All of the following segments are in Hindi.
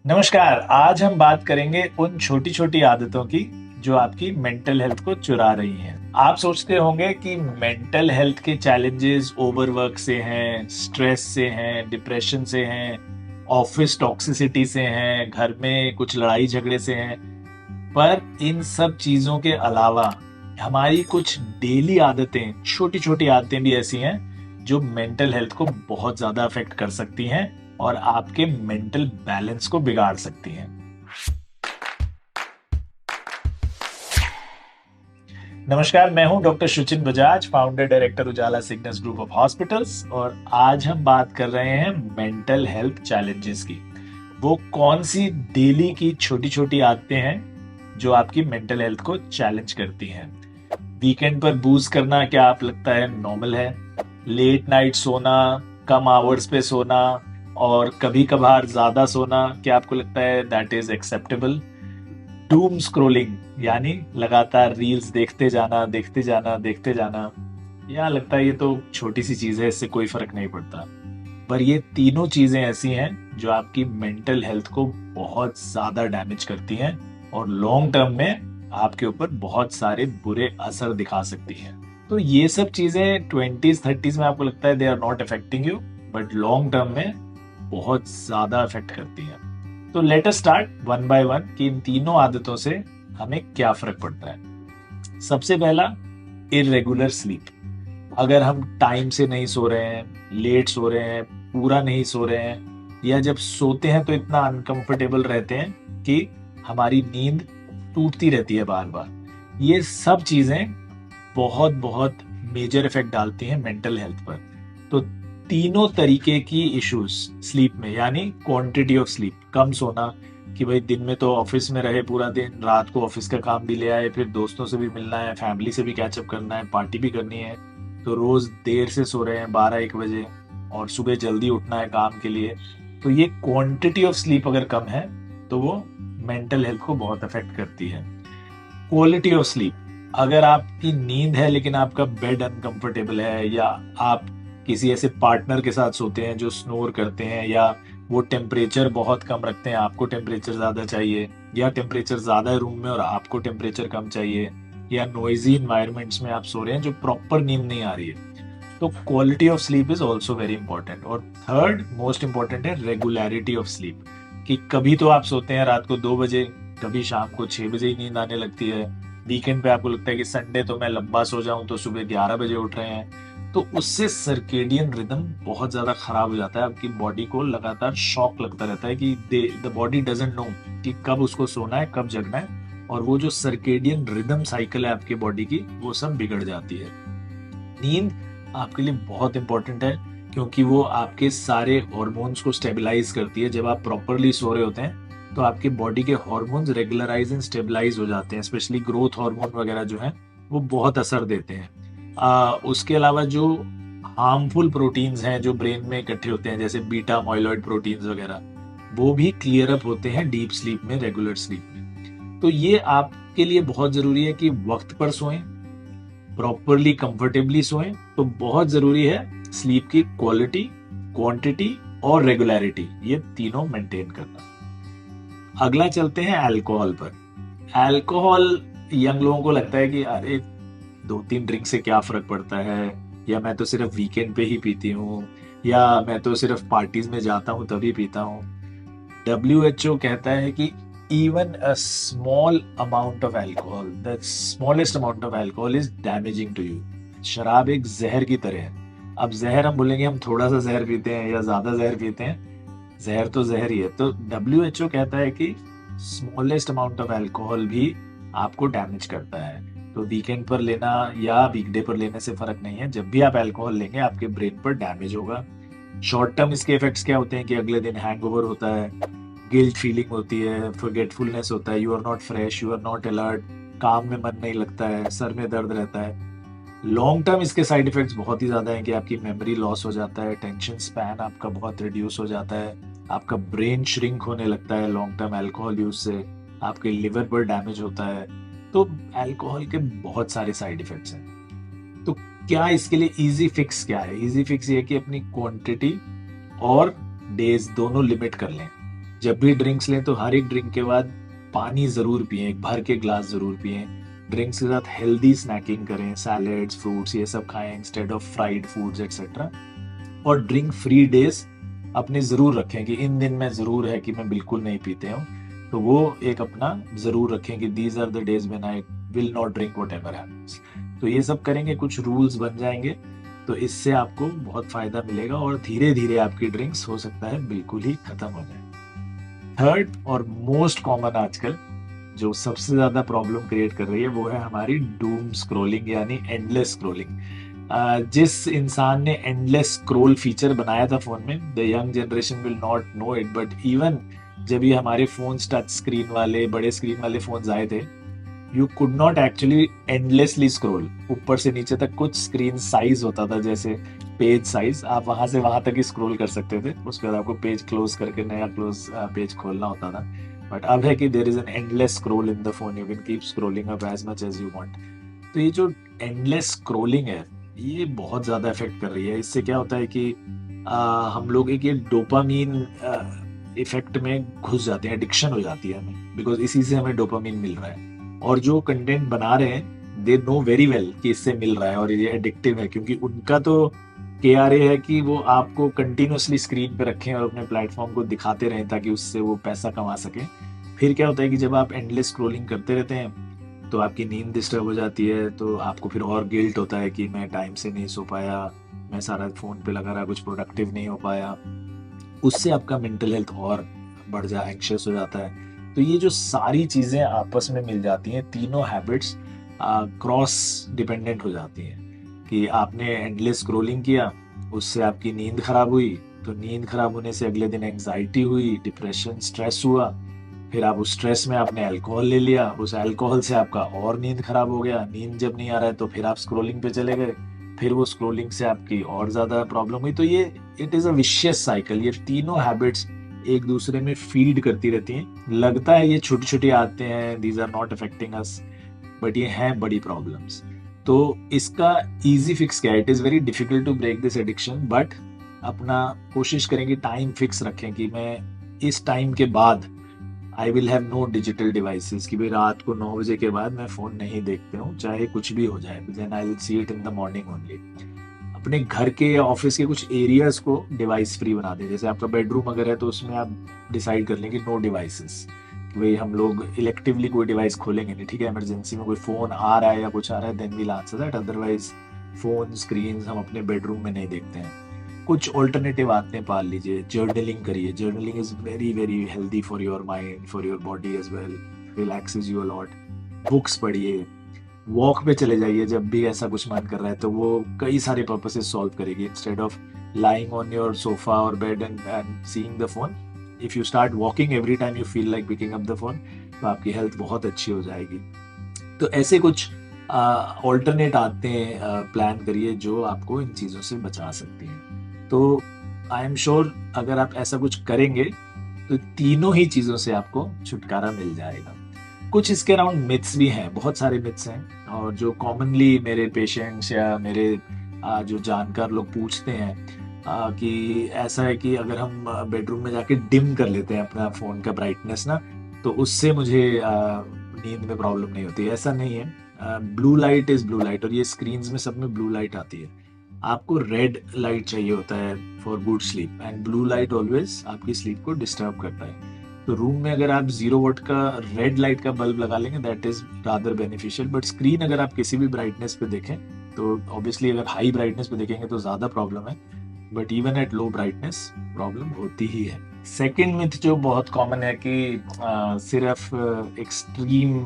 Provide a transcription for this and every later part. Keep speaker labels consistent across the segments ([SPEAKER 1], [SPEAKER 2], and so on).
[SPEAKER 1] नमस्कार। आज हम बात करेंगे उन छोटी छोटी आदतों की जो आपकी मेंटल हेल्थ को चुरा रही हैं। आप सोचते होंगे कि मेंटल हेल्थ के चैलेंजेस ओवरवर्क से हैं, स्ट्रेस से हैं, डिप्रेशन से हैं, ऑफिस टॉक्सिसिटी से हैं, घर में कुछ लड़ाई झगड़े से हैं। पर इन सब चीजों के अलावा हमारी कुछ डेली आदतें, छोटी छोटी आदतें भी ऐसी हैं जो मेंटल हेल्थ को बहुत ज्यादा अफेक्ट कर सकती हैं और आपके मेंटल बैलेंस को बिगाड़ सकती हैं। नमस्कार, मैं हूं doctor Suchin Bajaj, founder director Ujala Cygnus group of hospitals, और आज हम बात कर रहे हैं मेंटल हेल्थ चैलेंजेस की। वो कौन सी डेली की छोटी छोटी आदतें हैं जो आपकी मेंटल हेल्थ को चैलेंज करती हैं। वीकेंड पर बूज करना क्या आप लगता है नॉर्मल है? लेट नाइट सोना, कम आवर्स पे सोना और कभी कभार ज्यादा सोना, क्या आपको लगता है that is acceptable? Doom scrolling यानी लगातार रील्स देखते जाना देखते जाना देखते जाना, या लगता है ये तो छोटी सी चीज है, इससे कोई फर्क नहीं पड़ता। पर ये तीनों चीजें ऐसी हैं जो आपकी मेंटल हेल्थ को बहुत ज्यादा डैमेज करती हैं और लॉन्ग टर्म में आपके ऊपर बहुत सारे बुरे असर दिखा सकती हैं। तो ये सब चीजें 20s 30s में आपको लगता है they are not affecting you, but long term में बहुत ज्यादा अफेक्ट करती हैं। तो let us start one by one कि इन तीनों आदतों से हमें क्या फर्क पड़ता है। सबसे पहला, इरेगुलर स्लीप। अगर हम टाइम से नहीं सो रहे हैं, लेट सो रहे हैं, पूरा नहीं सो रहे हैं, या जब सोते हैं तो इतना अनकंफर्टेबल रहते हैं कि हमारी नींद टूटती रहती है बार बार, ये सब चीजें बहुत बहुत मेजर इफेक्ट डालती हैं मेंटल हेल्थ पर। तो तीनों तरीके की इश्यूज स्लीप में, यानी क्वांटिटी ऑफ स्लीप, कम सोना कि भाई दिन में तो ऑफिस में रहे पूरा दिन, रात को ऑफिस का काम भी ले आए, फिर दोस्तों से भी मिलना है, फैमिली से भी कैचअप करना है, पार्टी भी करनी है, तो रोज देर से सो रहे हैं 12-1 बजे, और सुबह जल्दी उठना है काम के लिए। तो ये क्वांटिटी ऑफ स्लीप अगर कम है तो वो मेंटल हेल्थ को बहुत अफेक्ट करती है। क्वालिटी ऑफ स्लीप, अगर आपकी नींद है लेकिन आपका बेड अनकंफर्टेबल है, या आप किसी ऐसे पार्टनर के साथ सोते हैं जो स्नोर करते हैं, या वो टेम्परेचर बहुत कम रखते हैं, आपको टेम्परेचर ज्यादा चाहिए, या टेम्परेचर ज्यादा है रूम में और आपको टेम्परेचर कम चाहिए, या नॉइजी इन्वायरमेंट्स में आप सो रहे हैं जो प्रॉपर नींद नहीं आ रही है, तो quality of sleep is also very important. और थर्ड मोस्ट इंपॉर्टेंट है रेगुलरिटी ऑफ स्लीप, कि कभी तो आप सोते हैं रात को 2 बजे, कभी शाम को 6 बजे ही नींद आने लगती है। वीकेंड पे आपको लगता है कि संडे तो मैं लंबा सो जाऊं, तो सुबह 11 बजे उठ रहे हैं। तो उससे सर्केडियन रिदम बहुत ज्यादा खराब हो जाता है, आपकी बॉडी को लगातार शॉक लगता रहता है कि द बॉडी डजंट नो कि कब उसको सोना है, कब जगना है, और वो जो सर्केडियन रिदम साइकिल है आपकी बॉडी की, वो सब बिगड़ जाती है। नींद आपके लिए बहुत इंपॉर्टेंट है क्योंकि वो आपके सारे हॉर्मोन्स को स्टेबलाइज करती है। जब आप प्रॉपरली सो रहे होते हैं तो आपके बॉडी के हॉर्मोन्स रेगुलराइज एंड स्टेबलाइज हो जाते हैं, स्पेशली ग्रोथ हार्मोन वगैरह जो है वो बहुत असर देते हैं। उसके अलावा जो हार्मफुल प्रोटीन्स हैं जो ब्रेन में इकट्ठे होते हैं, जैसे बीटा अमाइलॉइड प्रोटीन्स वगैरह, वो भी क्लियर अप होते हैं डीप स्लीप में, रेगुलर स्लीप में। तो ये आपके लिए बहुत जरूरी है कि वक्त पर सोएं, प्रॉपरली कंफर्टेबली सोएं। तो बहुत जरूरी है स्लीप की क्वालिटी, क्वांटिटी और रेगुलरिटी, ये तीनों मेंटेन करना। अगला चलते हैं अल्कोहल पर। अल्कोहल, यंग लोगों को लगता है कि अरे 2-3 ड्रिंक से क्या फर्क पड़ता है, या मैं तो सिर्फ वीकेंड पे ही पीती हूँ, या मैं तो सिर्फ पार्टीज में जाता हूँ तभी पीता हूँ। WHO कहता है कि even a small amount of alcohol, the smallest amount of alcohol is damaging to you। शराब एक जहर की तरह है। अब जहर हम बोलेंगे हम थोड़ा सा जहर पीते हैं या ज्यादा जहर पीते हैं, जहर तो जहर ही है। तो WHO कहता है कि स्मॉलेस्ट अमाउंट ऑफ अल्कोहल भी आपको डैमेज करता है। तो वीकेंड पर लेना या वीकडे पर लेने से फर्क नहीं है, जब भी आप अल्कोहल लेंगे आपके ब्रेन पर डैमेज होगा। शॉर्ट टर्म इसके इफेक्ट्स क्या होते हैं कि अगले दिन हैंगओवर होता है, गिल्ट फीलिंग होती है, फॉरगेटफुलनेस होता है, you are not fresh, you are not alert, काम में मन नहीं लगता है, सर में दर्द रहता है। लॉन्ग टर्म इसके साइड इफेक्ट्स बहुत ही ज्यादा हैं कि आपकी मेमोरी लॉस हो जाता है, टेंशन स्पैन आपका बहुत रिड्यूस हो जाता है, आपका ब्रेन श्रिंक होने लगता है लॉन्ग टर्म अल्कोहल यूज से, आपके लिवर पर डैमेज होता है। तो अल्कोहल के बहुत सारे साइड इफेक्ट्स हैं। तो क्या इसके लिए इजी फिक्स क्या है? इजी फिक्स ये है कि अपनी क्वांटिटी और डेज दोनों लिमिट कर लें। जब भी ड्रिंक्स लें तो हर एक ड्रिंक के बाद पानी ज़रूर पिएं, एक भर के ग्लास ज़रूर पिएं। ड्रिंक्स के साथ हेल्दी स्नैकिंग करें, सैलेड्स, फ्रूट्स ये सब खाएं instead of fried foods etcetera. और ड्रिंक फ्री डेज अपने ज़रूर रखें कि इन दिन में ज़रूर है कि मैं बिल्कुल नहीं पीते हूँ, तो वो एक अपना ज़रूर रखें कि these are the days when I will not drink whatever happens. तो ये सब करेंगे, कुछ रूल्स बन जाएंगे, तो इससे आपको बहुत फ़ायदा मिलेगा और धीरे धीरे आपकी ड्रिंक्स हो सकता है बिल्कुल ही ख़त्म हो जाए। थर्ड और मोस्ट कॉमन आजकल जो सबसे ज़्यादा प्रॉब्लम क्रिएट कर रही है वो है हमारी डूम स्क्रोलिंग यानी एंडलेस स्क्रोलिंग। जिस इंसान ने एंडलेस स्क्रोल फीचर बनाया था फ़ोन में, the young generation will not know it, but even जब ये हमारे फ़ोन्स टच स्क्रीन वाले बड़े स्क्रीन वाले फ़ोन्स आए थे, you could not actually endlessly scroll. ऊपर से नीचे तक कुछ स्क्रीन साइज होता था, जैसे पेज साइज, आप वहां से वहां तक ही स्क्रॉल कर सकते थे, उसके बाद आपको पेज क्लोज करके नया पेज खोलना होता था। बट अब है कि there is an endless scroll in the phone, you can keep scrolling up as much as you want. तो ये जो एंडलेस स्क्रॉलिंग है ये बहुत ज़्यादा इफेक्ट कर रही है। इससे क्या होता है कि हम लोग एक ये डोपामीन इफेक्ट में घुस जाते हैं, एडिक्शन हो जाती है हमें, बिकॉज इसी से हमें डोपामीन मिल रहा है। और जो कंटेंट बना रहे हैं दे नो वेरी वेल कि इससे मिल रहा है और ये एडिक्टिव है, क्योंकि उनका तो KRA है कि वो आपको कंटिन्यूसली स्क्रीन पे रखें और अपने प्लेटफॉर्म को दिखाते रहें ताकि उससे वो पैसा कमा सकें। फिर क्या होता है कि जब आप एंडलेस स्क्रोलिंग करते रहते हैं तो आपकी नींद डिस्टर्ब हो जाती है, तो आपको फिर और गिल्ट होता है कि मैं टाइम से नहीं सो पाया, मैं सारा फ़ोन पे लगा रहा, कुछ प्रोडक्टिव नहीं हो पाया। उससे आपका मेंटल हेल्थ और बढ़ एंग्शियस हो जाता है। तो ये जो सारी चीज़ें आपस में मिल जाती हैं, तीनों हैबिट्स क्रॉस डिपेंडेंट हो जाती हैं कि आपने एंडलेस स्क्रोलिंग किया, उससे आपकी नींद खराब हुई, तो नींद खराब होने से अगले दिन एंग्जाइटी हुई, डिप्रेशन, स्ट्रेस हुआ, फिर आप उस स्ट्रेस में आपने अल्कोहल ले लिया, उस अल्कोहल से आपका और नींद खराब हो गया, नींद जब नहीं आ रहा है तो फिर आप स्क्रोलिंग पे चले गए, फिर वो स्क्रोलिंग से आपकी और ज़्यादा प्रॉब्लम हुई। तो ये it is a vicious cycle. ये तीनों हैबिट्स एक दूसरे में फीड करती रहती हैं। लगता है ये छोटी छोटी आदतें हैं, these are not affecting us, but ये हैं बड़ी प्रॉब्लम्स। तो इसका इजी फिक्स क्या है? It is very difficult to break this addiction, but अपना कोशिश करेंगे, टाइम फिक्स रखें कि मैं इस टाइम के बाद I will have no digital devices, कि भाई रात को 9 बजे के बाद मैं फ़ोन नहीं देखते हूँ, चाहे कुछ भी हो जाए, then I will see it in the morning only. अपने घर के या ऑफिस के कुछ एरियाज को डिवाइस फ्री बना दें। जैसे आपका बेडरूम अगर है तो उसमें आप डिसाइड कर लें कि नो डिवाइसेस, भाई हम लोग इलेक्टिवली कोई डिवाइस खोलेंगे नहीं, ठीक है? इमरजेंसी में कोई फ़ोन आ रहा है या कुछ आ रहा है, then we'll answer that, otherwise phone screen हम अपने बेडरूम में नहीं देखते हैं। कुछ ऑल्टरनेटिव आदतें पाल लीजिए, जर्नलिंग करिए। Journaling is very very healthy for your mind, for your body as well, relaxes you a lot. Books पढ़िए, वॉक पे चले जाइए जब भी ऐसा कुछ मन कर रहा है, तो वो कई सारे पर्पसेस सॉल्व करेगी। Instead of lying on your sofa or bed and seeing the phone, if you start walking every time you feel like picking up the phone, तो आपकी हेल्थ बहुत अच्छी हो जाएगी। तो ऐसे कुछ ऑल्टरनेट आदतें प्लान करिए जो आपको इन चीज़ों से बचा सकती हैं। तो आई एम श्योर अगर आप ऐसा कुछ करेंगे तो तीनों ही चीज़ों से आपको छुटकारा मिल जाएगा। कुछ इसके अराउंड मिथ्स भी हैं, बहुत सारे मिथ्स हैं, और जो कॉमनली मेरे पेशेंट्स या मेरे जो जानकार लोग पूछते हैं कि ऐसा है कि अगर हम बेडरूम में जाके डिम कर लेते हैं अपना फ़ोन का ब्राइटनेस ना, तो उससे मुझे नींद में प्रॉब्लम नहीं होती। ऐसा नहीं है। Blue light is blue light, और ये स्क्रीन्स में सब में ब्लू लाइट आती है। आपको रेड लाइट चाहिए होता है for good sleep, and blue light always आपकी स्लीप को डिस्टर्ब करता है। तो रूम में अगर आप 0 वॉट का रेड लाइट का बल्ब लगा लेंगे, that is rather beneficial. But screen अगर आप किसी भी ब्राइटनेस पे देखें तो ऑब्वियसली अगर हाई ब्राइटनेस पे देखेंगे तो ज़्यादा प्रॉब्लम है, but even at low brightness problem होती ही है। सेकेंड मिथ जो बहुत कॉमन है कि सिर्फ एक्सट्रीम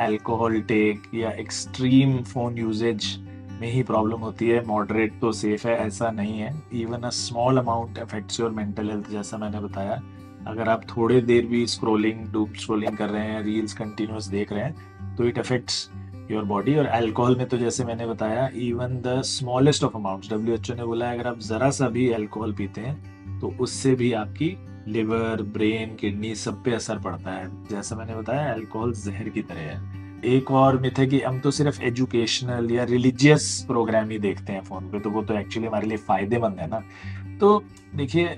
[SPEAKER 1] अल्कोहल टेक या एक्सट्रीम फ़ोन यूजेज में ही प्रॉब्लम होती है, मॉडरेट तो सेफ है। ऐसा नहीं है। Even a small amount affects your mental health. जैसा मैंने बताया, अगर आप थोड़े देर भी डूम स्क्रोलिंग कर रहे हैं, रील्स कंटिन्यूस देख रहे हैं, तो इट अफेक्ट्स योर बॉडी। और अल्कोहल में तो जैसे मैंने बताया, even the smallest of amounts, WHO ने बोला है अगर आप ज़रा सा भी अल्कोहल पीते हैं तो उससे भी आपकी लिवर, ब्रेन, किडनी सब पे असर पड़ता है। जैसा मैंने बताया, अल्कोहल जहर की तरह है। एक और मिथ है कि हम तो सिर्फ एजुकेशनल या रिलीजियस प्रोग्राम ही देखते हैं फ़ोन पे, तो वो तो एक्चुअली हमारे लिए फ़ायदेमंद है ना। तो देखिए,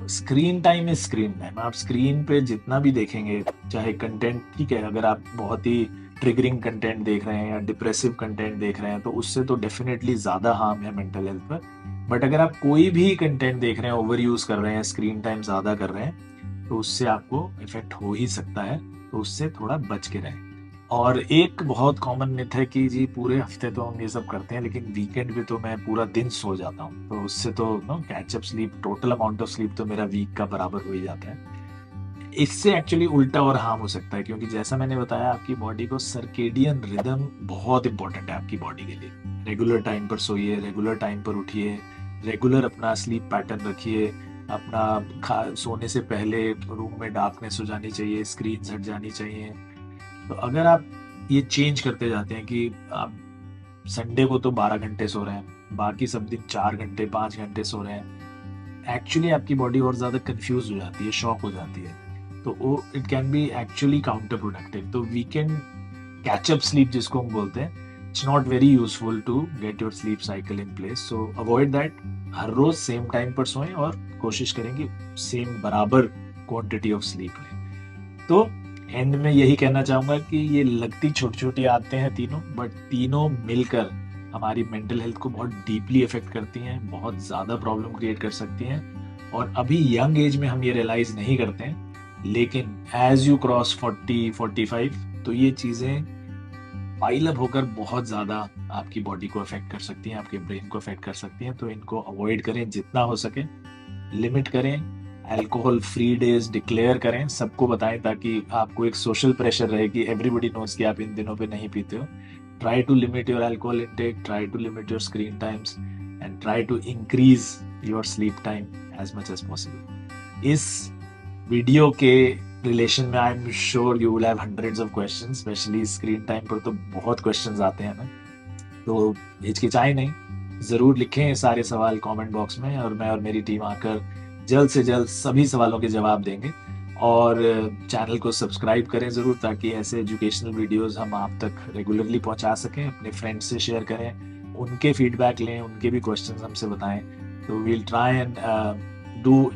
[SPEAKER 1] screen time is screen time. आप स्क्रीन पे जितना भी देखेंगे, चाहे कंटेंट, ठीक है, अगर आप बहुत ही ट्रिगरिंग कंटेंट देख रहे हैं या डिप्रेसिव कंटेंट देख रहे हैं तो उससे तो डेफिनेटली ज़्यादा हार्म है मेंटल हेल्थ पर। बट अगर आप कोई भी कंटेंट देख रहे हैं, ओवर यूज़ कर रहे हैं, स्क्रीन टाइम ज़्यादा कर रहे हैं, तो उससे आपको इफेक्ट हो ही सकता है। तो उससे थोड़ा बच के रहें। और एक बहुत कॉमन मिथ है कि जी पूरे हफ्ते तो हम ये सब करते हैं, लेकिन वीकेंड पे तो मैं पूरा दिन सो जाता हूँ, तो उससे तो catch up sleep, total amount of sleep तो मेरा वीक का बराबर हो ही जाता है। इससे एक्चुअली उल्टा और हार्म हो सकता है, क्योंकि जैसा मैंने बताया, आपकी बॉडी को सर्केडियन रिदम बहुत इंपॉर्टेंट है आपकी बॉडी के लिए। रेगुलर टाइम पर सोइए, रेगुलर टाइम पर उठिए, रेगुलर अपना स्लीप पैटर्न रखिए। अपना सोने से पहले रूम में डार्कनेस हो जानी चाहिए, स्क्रीन हट जानी चाहिए। तो अगर आप ये चेंज करते जाते हैं कि आप संडे को तो 12 घंटे सो रहे हैं, बाकी सब दिन 4 घंटे 5 घंटे सो रहे हैं, एक्चुअली आपकी बॉडी और ज़्यादा कंफ्यूज हो जाती है, शॉक हो जाती है। तो वो it can be actually counter productive. तो वीकेंड कैचअप स्लीप जिसको हम बोलते हैं, it's not very useful to get your sleep cycle in place. So avoid that. हर रोज सेम टाइम पर सोएं और कोशिश करें कि सेम बराबर क्वांटिटी ऑफ स्लीप लें। तो एंड में यही कहना चाहूंगा कि ये लगती छोटी छोटी आदतें हैं तीनों, बट तीनों मिलकर हमारी मेंटल हेल्थ को बहुत डीपली इफेक्ट करती हैं, बहुत ज़्यादा प्रॉब्लम क्रिएट कर सकती हैं। और अभी यंग एज में हम ये रियलाइज नहीं करते हैं, लेकिन एज यू क्रॉस 40-45 तो ये चीज़ें पाइल अप होकर बहुत ज़्यादा आपकी बॉडी को अफेक्ट कर सकती हैं, आपके ब्रेन को अफेक्ट कर सकती हैं। तो इनको अवॉइड करें जितना हो सके, लिमिट करें, अल्कोहल फ्री डेज डिक्लेयर करें, सबको बताएं, ताकि आपको एक सोशल प्रेशर रहे कि एवरीबडी नोज कि आप इन दिनों पे नहीं पीते हो। Try to limit your alcohol intake, try to limit your screen times, and try to increase your sleep time as much as possible. इस वीडियो के रिलेशन में I am sure you will have hundreds of questions, specially screen time पर तो बहुत क्वेश्चंस आते हैं ना, तो हिचकिचाएं नहीं, ज़रूर लिखें सारे सवाल कमेंट बॉक्स में, और मैं और मेरी टीम आकर जल्द से जल्द सभी सवालों के जवाब देंगे। और चैनल को सब्सक्राइब करें ज़रूर, ताकि ऐसे एजुकेशनल वीडियोस हम आप तक रेगुलरली पहुंचा सकें। अपने फ्रेंड्स से शेयर करें, उनके फीडबैक लें, उनके भी क्वेश्चंस हमसे बताएं। तो we'll try and do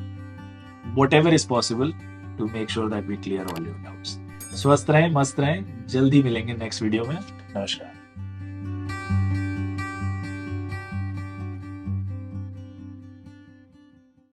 [SPEAKER 1] whatever is possible to make sure that we clear all your doubts. स्वस्थ रहें, मस्त रहें, जल्दी मिलेंगे नेक्स्ट वीडियो में। नमस्कार।